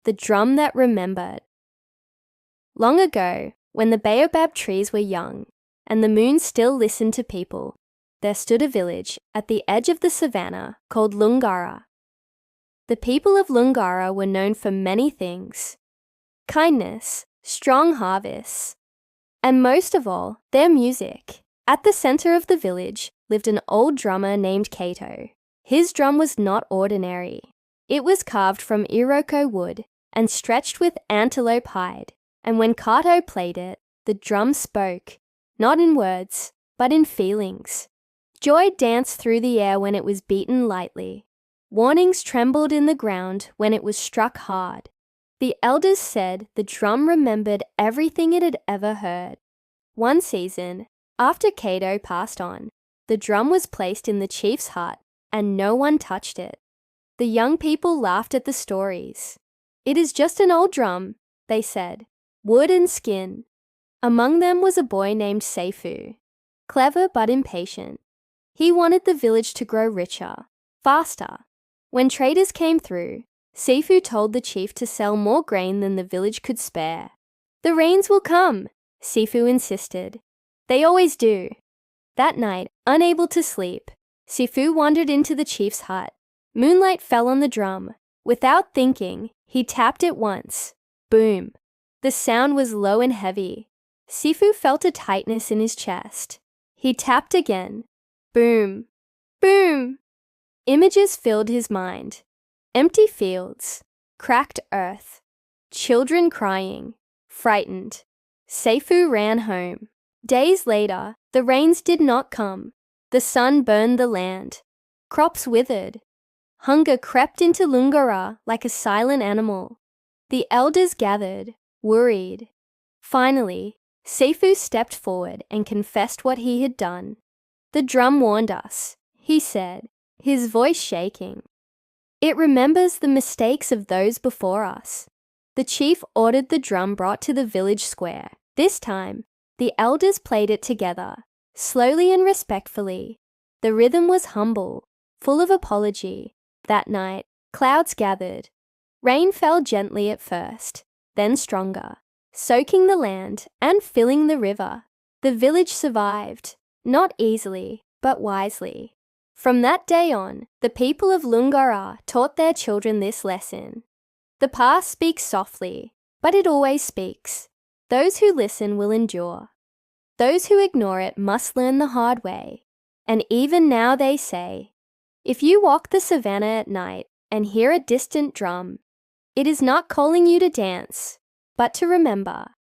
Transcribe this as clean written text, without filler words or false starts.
The Drum That Remembered. Long ago, when the baobab trees were young and the moon still listened to people, there stood a village at the edge of the savannah called Lungara. The people of Lungara were known for many things: kindness, strong harvests, and most of all, their music. At the center of the village lived an old drummer named Kato. His drum was not ordinary. It was carved from iroko wood and stretched with antelope hide, and when Kato played it, the drum spoke, not in words, but in feelings. Joy danced through the air when it was beaten lightly. Warnings trembled in the ground when it was struck hard. The elders said the drum remembered everything it had ever heard. One season, after Kato passed on, the drum was placed in the chief's hut and no one touched it. The young people laughed at the stories. "It is just an old drum," they said, "wood and skin." Among them was a boy named Seifu, clever but impatient. He wanted the village to grow richer, faster. When traders came through, Seifu told the chief to sell more grain than the village could spare. "The rains will come," Seifu insisted. "They always do." That night, unable to sleep, Seifu wandered into the chief's hut. Moonlight fell on the drum. Without thinking, he tapped it once. Boom. The sound was low and heavy. Seifu felt a tightness in his chest. He tapped again. Boom. Boom. Images filled his mind. Empty fields, cracked earth, children crying, frightened. Seifu ran home. Days later, the rains did not come. The sun burned the land. Crops withered. Hunger crept into Lungara like a silent animal. The elders gathered, worried. Finally, Seifu stepped forward and confessed what he had done. "The drum warned us," he said, his voice shaking. "It remembers the mistakes of those before us." The chief ordered the drum brought to the village square. This time, the elders played it together, slowly and respectfully. The rhythm was humble, full of apology. That night, clouds gathered. Rain fell gently at first, then stronger, soaking the land and filling the river. The village survived, not easily, but wisely. From that day on, the people of Lungara taught their children this lesson. The past speaks softly, but it always speaks. Those who listen will endure. Those who ignore it must learn the hard way. And even now they say, if you walk the savannah at night and hear a distant drum, it is not calling you to dance, but to remember.